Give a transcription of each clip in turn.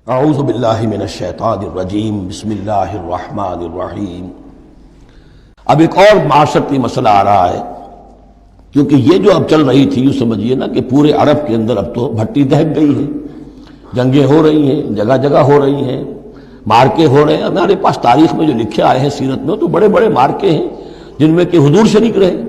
اعوذ باللہ من الشیطان الرجیم بسم اللہ الرحمن الرحیم۔ اب ایک اور معاشرتی مسئلہ آ رہا ہے، کیونکہ یہ جو اب چل رہی تھی، یوں سمجھیے نا کہ پورے عرب کے اندر اب تو بھٹی دہک گئی ہے، جنگیں ہو رہی ہیں، جگہ جگہ ہو رہی ہیں، مارکے ہو رہے ہیں۔ ہمارے پاس تاریخ میں جو لکھے آئے ہیں سیرت میں تو بڑے بڑے مارکے ہیں جن میں کہ حضور شریک رہے،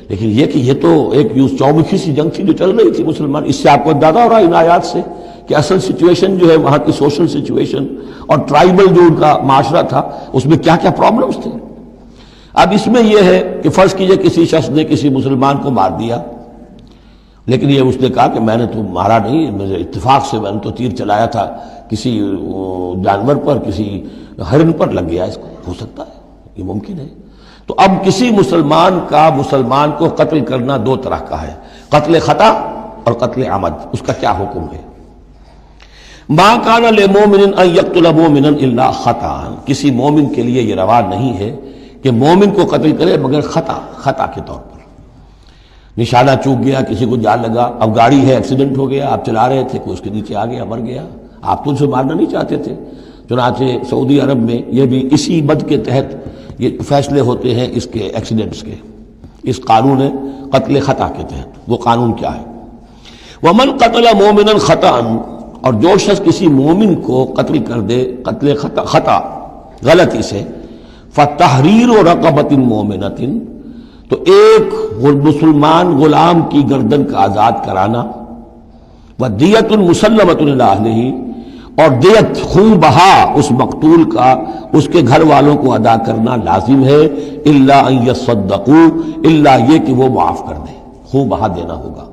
لیکن یہ کہ یہ تو ایک یوں چومکھی سی جنگ تھی جو چل رہی تھی مسلمان۔ اس سے آپ کو اندازہ ہو رہا ہے ان آیات سے کہ اصل سچویشن جو ہے وہاں کی سوشل سچویشن اور ٹرائبل جو ان کا معاشرہ تھا اس میں کیا کیا پرابلمز تھے۔ اب اس میں یہ ہے کہ فرض کیجئے کسی شخص نے کسی مسلمان کو مار دیا، لیکن یہ اس نے کہا کہ میں نے تو مارا نہیں، مجھے اتفاق سے میں نے تو تیر چلایا تھا کسی جانور پر، کسی ہرن پر لگ گیا، اس کو ہو سکتا ہے، یہ ممکن ہے۔ تو اب کسی مسلمان کا مسلمان کو قتل کرنا دو طرح کا ہے، قتل خطا اور قتل عمد۔ اس کا کیا حکم ہے؟ ما کان للمؤمن ان یقتل مؤمنا الا خطا، کسی مومن کے لیے یہ روا نہیں ہے کہ مومن کو قتل کرے مگر خطا کے طور پر۔ نشانہ چوک گیا، کسی کو جان لگا، اب گاڑی ہے، ایکسیڈنٹ ہو گیا، آپ چلا رہے تھے، کوئی اس کے نیچے آ گیا، مر گیا، آپ تو اسے مارنا نہیں چاہتے تھے۔ چنانچہ سعودی عرب میں یہ بھی اسی بد کے تحت یہ فیصلے ہوتے ہیں اس کے ایکسیڈنٹس کے، اس قانون قتل خطا کے تحت۔ وہ قانون کیا ہے؟ ومن قتل مومنا خطا، اور جو شخص کسی مومن کو قتل کر دے قتل خطا غلطی سے، فتحریر رقبۃ مؤمنۃ، تو ایک مسلمان غلام کی گردن کا آزاد کرانا، ودیۃ مسلمۃ الی اہلہ، اور دیت خون بہا اس مقتول کا اس کے گھر والوں کو ادا کرنا لازم ہے، الا ان یصدقوا، الا یہ کہ وہ معاف کر دیں، خون بہا دینا ہوگا۔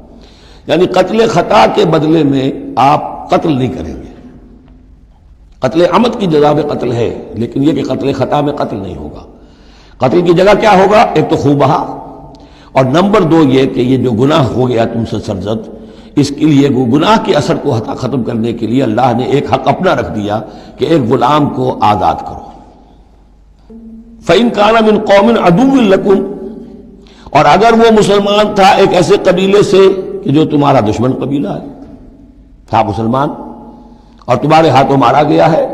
یعنی قتل خطا کے بدلے میں آپ قتل نہیں کریں گے، قتل عمد کی جزا میں قتل ہے، لیکن یہ کہ قتل خطا میں قتل نہیں ہوگا۔ قتل کی جگہ کیا ہوگا؟ ایک تو خون بہا، اور نمبر دو یہ کہ یہ جو گناہ ہو گیا تم سے سرزد، اس کے لیے وہ گناہ کے اثر کو ختم کرنے کے لیے اللہ نے ایک حق اپنا رکھ دیا کہ ایک غلام کو آزاد کرو۔ فَإِن كَانَ مِن قَوْمٍ عَدُوٍّ لَكُمْ، اور اگر وہ مسلمان تھا ایک ایسے قبیلے سے کہ جو تمہارا دشمن قبیلہ ہے، تھا مسلمان اور تمہارے ہاتھوں مارا گیا ہے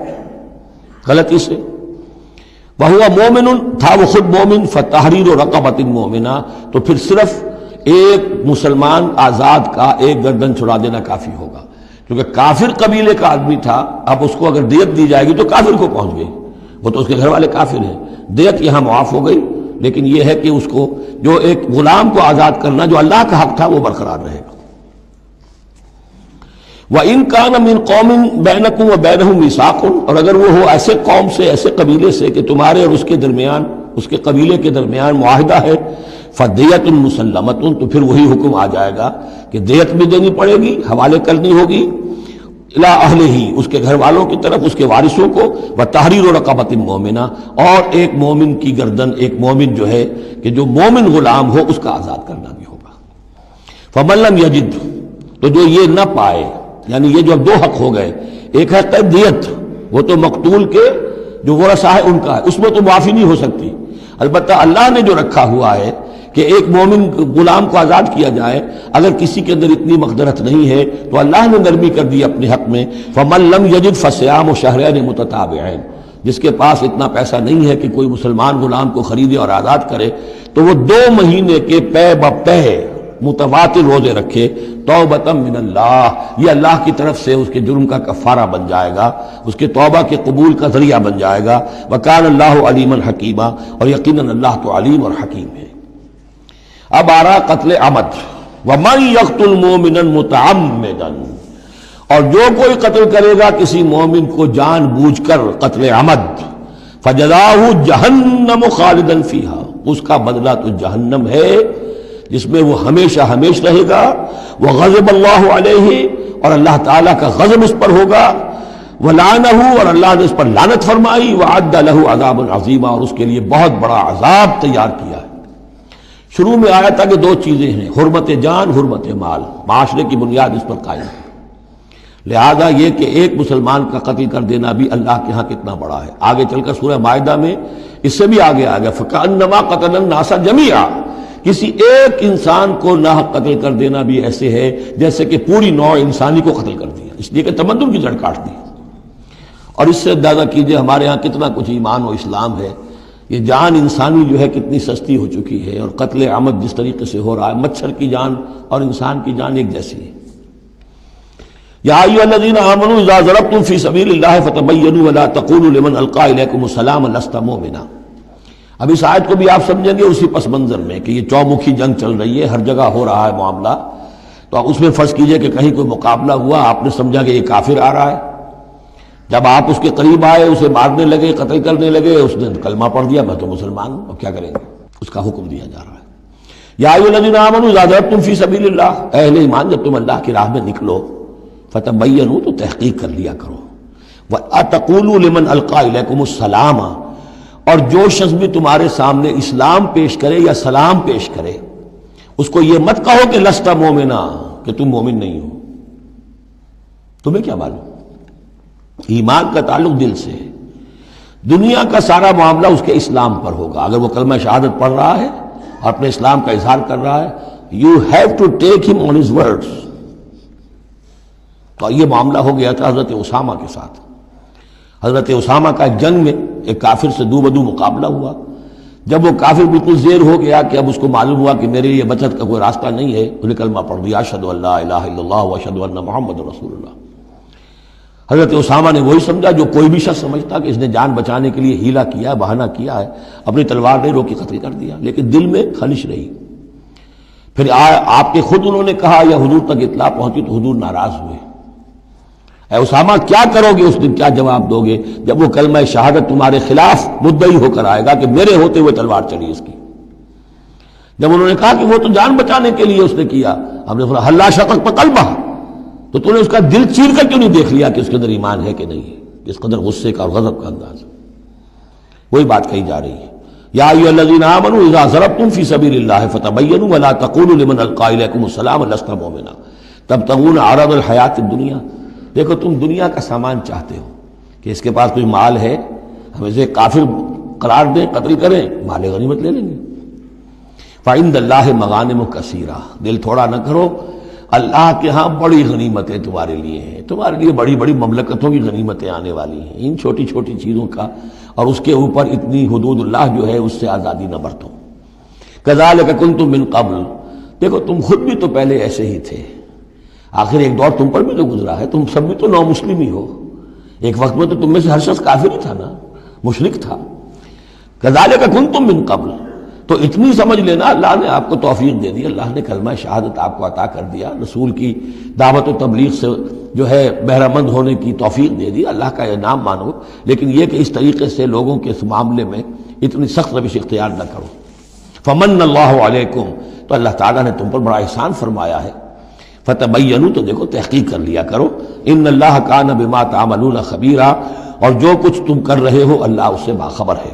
غلطی سے، وَهُوَ مُؤْمِنٌ، تھا وہ خود مومن، فَتَحْرِيرُ رَقَبَةٍ مُؤْمِنَةٍ، تو پھر صرف ایک مسلمان آزاد کا ایک گردن چھڑا دینا کافی ہوگا، کیونکہ کافر قبیلے کا آدمی تھا، اب اس کو اگر دیت دی جائے گی تو کافر کو پہنچ گئی، وہ تو اس کے گھر والے کافر ہیں، دیت یہاں معاف ہو گئی، لیکن یہ ہے کہ اس کو جو ایک غلام کو آزاد کرنا جو اللہ کا حق تھا وہ برقرار رہے گا۔ وَإِن كَانَ مِن قَوْمٍ بَيْنَكُمْ وَبَيْنَهُم مِيثَاقٌ، اور اگر وہ ہو ایسے قوم سے، ایسے قبیلے سے کہ تمہارے اور اس کے درمیان، اس کے قبیلے کے درمیان معاہدہ ہے، فَدِيَةٌ مُسَلَّمَةٌ، تو پھر وہی حکم آ جائے گا کہ دیت بھی دینی پڑے گی، حوالے کرنی ہوگی، اِلَىٰ أَهْلِهِ، اس کے گھر والوں کی طرف، اس کے وارثوں کو، وَتَحْرِيرُ رَقَبَةٍ مُؤْمِنَةٍ، اور ایک مومن کی گردن، ایک مومن جو ہے کہ جو مومن غلام ہو اس کا آزاد کرنا بھی ہوگا۔ فَمَن لَّمْ يَجِدْ، تو جو یہ نہ پائے، یعنی یہ جو اب دو حق ہو گئے، ایک ہے قید دیت، وہ تو مقتول کے جو ورثہ ہے ان کا ہے، اس میں تو معافی نہیں ہو سکتی، البتہ اللہ نے جو رکھا ہوا ہے کہ ایک مومن غلام کو آزاد کیا جائے، اگر کسی کے اندر اتنی مقدرت نہیں ہے تو اللہ نے نرمی کر دی اپنے حق میں، فَمَن لَّمْ يَجِدْ فَصِيَامُ شَهْرَيْنِ مُتَتَابِعَيْنِ، جس کے پاس اتنا پیسہ نہیں ہے کہ کوئی مسلمان غلام کو خریدے اور آزاد کرے تو وہ 2 مہینے کے پے بپے متواتر روزے رکھے، توبۃ من اللہ، یہ اللہ کی طرف سے اس کے جرم کا کفارہ بن جائے گا، اس کے توبہ کے قبول کا ذریعہ بن جائے گا۔ وکان اللہ علیما حکیما، اور یقیناً اللہ تو علیم اور حکیم ہے۔ اب آ رہا قتل عمد، ومن یقتل مؤمنا متعمدا، اور جو کوئی قتل کرے گا کسی مومن کو جان بوجھ کر قتل عمد، فجزاؤہ جہنم خالدا فیہا، اس کا بدلہ تو جہنم ہے جس میں وہ ہمیشہ ہمیش رہے گا، وغضب اللہ علیہ، اور اللہ تعالیٰ کا غضب اس پر ہوگا، ولعنہ، اور اللہ نے اس پر لعنت فرمائی، وعد لہ عذاب عظیما، اور اس کے لیے بہت بڑا عذاب تیار کیا ہے۔ شروع میں آیا تھا کہ 2 چیزیں ہیں، حرمت جان، حرمت مال، معاشرے کی بنیاد اس پر قائم ہے، لہذا یہ کہ ایک مسلمان کا قتل کر دینا بھی اللہ کے ہاں کتنا بڑا ہے۔ آگے چل کر سورہ مائدہ میں اس سے بھی آگے آ گیا، فَكَأَنَّمَا قَتَلَ النَّاسَ جَمِيعًا، کسی ایک انسان کو ناحق قتل کر دینا بھی ایسے ہے جیسے کہ پوری نوع انسانی کو قتل کر دیا، اس لیے کہ تمدن کی جڑ کاٹ دی۔ اور اس سے اندازہ کیجئے ہمارے ہاں کتنا کچھ ایمان و اسلام ہے. یہ جان انسانی جو ہے کتنی سستی ہو چکی ہے، اور قتل عمد جس طریقے سے ہو رہا ہے، مچھر کی جان اور انسان کی جان ایک جیسی ہے. یا ایھا الذین آمنوا اذا ضربتم فی سبیل اللہ فتبینوا ولا تقولوا لمن القی الیکم السلام لست مؤمنا. اب اس آیت کو بھی آپ سمجھیں گے اسی پس منظر میں کہ یہ چومکھی جنگ چل رہی ہے، ہر جگہ ہو رہا ہے معاملہ. تو آپ اس میں فرض کیجئے کہ کہیں کوئی مقابلہ ہوا، آپ نے سمجھا کہ یہ کافر آ رہا ہے. جب آپ اس کے قریب آئے، اسے مارنے لگے، قتل کرنے لگے، اس نے کلمہ پڑھ دیا میں تو مسلمان ہوں، اب کیا کریں گے؟ اس کا حکم دیا جا رہا ہے. یا ایھا الذین آمنوا اذا ضربتم فی سبیل اللہ، اے اہل ایمان جب تم اللہ کی راہ میں نکلو، فتبینوا تو تحقیق کر لیا کرو، وَأَتَقُولُوا لِمَنْ أَلْقَى إِلَيْكُمُ السَّلَامَ، اور جو شخص بھی تمہارے سامنے اسلام پیش کرے یا سلام پیش کرے اس کو یہ مت کہو کہ لست مومنا، کہ تم مومن نہیں ہو. تمہیں کیا معلوم؟ ایمان کا تعلق دل سے ہے. دنیا کا سارا معاملہ اس کے اسلام پر ہوگا. اگر وہ کلمہ شہادت پڑھ رہا ہے اور اپنے اسلام کا اظہار کر رہا ہے، یو ہیو ٹو ٹیک ہم آن ہز ورڈز. تو یہ معاملہ ہو گیا تھا حضرت اسامہ کے ساتھ. حضرت اسامہ کا جنگ میں ایک کافر سے دو بدو مقابلہ ہوا. جب وہ کافر بالکل زیر ہو گیا کہ اب اس کو معلوم ہوا کہ میرے لیے بچت کا کوئی راستہ نہیں ہے، انہیں کلمہ پڑھ دیا، اشہد ان لا الہ الا اللہ واشہد ان محمد رسول اللہ. حضرت اسامہ نے وہی سمجھا جو کوئی بھی شخص سمجھتا کہ اس نے جان بچانے کے لیے ہیلا کیا ہے، بہانہ کیا ہے، اپنی تلوار نہیں روکی، قتل کر دیا. لیکن دل میں خلش رہی. پھر آپ کے خود انہوں نے کہا یا حضور تک اطلاع پہنچی تو حضور ناراض ہوئے. اے اسامہ کیا کرو گے اس دن، کیا جواب دو گے جب وہ کلمہ شہادت تمہارے خلاف مدعی ہو کر آئے گا کہ میرے ہوتے ہوئے تلوار چلی اس کی؟ جب انہوں نے کہا کہ وہ تو جان بچانے کے لیے اس نے کیا، ہم نے فرمایا حلا شقق بقلبہ، تو تو نے اس کا دل چیر کر کیوں نہیں دیکھ لیا کہ اس کے اندر ایمان ہے کہ نہیں ہے؟ اس قدر غصے کا اور غضب کا انداز. وہی بات کہی جا رہی ہے. یا ایھا الذین آمنوا اذا ضربتم فی سبیل اللہ فتبینوا ولا تقولوا لمن القی الیکم السلام لست مؤمنا تبتغون عرض الحیات الدنیا. دیکھو تم دنیا کا سامان چاہتے ہو کہ اس کے پاس کوئی مال ہے، ہم اسے کافر قرار دیں، قتل کریں، مال غنیمت لے لیں گے. فعند اللہ مغانم کثیرہ، دل تھوڑا نہ کرو، اللہ کے ہاں بڑی غنیمتیں تمہارے لیے ہیں، تمہارے لیے بڑی بڑی مملکتوں کی غنیمتیں آنے والی ہیں. ان چھوٹی چھوٹی چیزوں کا اور اس کے اوپر اتنی حدود اللہ جو ہے اس سے آزادی نہ برتو. کذالک کنتم من قبل، دیکھو تم خود بھی تو پہلے ایسے ہی تھے. آخر ایک دور تم پر بھی تو گزرا ہے، تم سب بھی تو نو مسلم ہی ہو. ایک وقت میں تو تم میں سے ہر شخص کافر ہی تھا نا، مشرک تھا. کذالک کنتم من قبل، تو اتنی سمجھ لینا اللہ نے آپ کو توفیق دے دی، اللہ نے کلمہ شہادت آپ کو عطا کر دیا، رسول کی دعوت و تبلیغ سے جو ہے بہرہ مند ہونے کی توفیق دے دی، اللہ کا انعام مانو. لیکن یہ کہ اس طریقے سے لوگوں کے اس معاملے میں اتنی سخت روش اختیار نہ کرو. فمن اللہ علیکم، تو اللہ تعالیٰ نے تم پر بڑا احسان فرمایا ہے. فتبینوا، تو دیکھو تحقیق کر لیا کرو. ان اللہ کان بما تعملون خبیرا، اور جو کچھ تم کر رہے ہو اللہ اس سے باخبر ہے.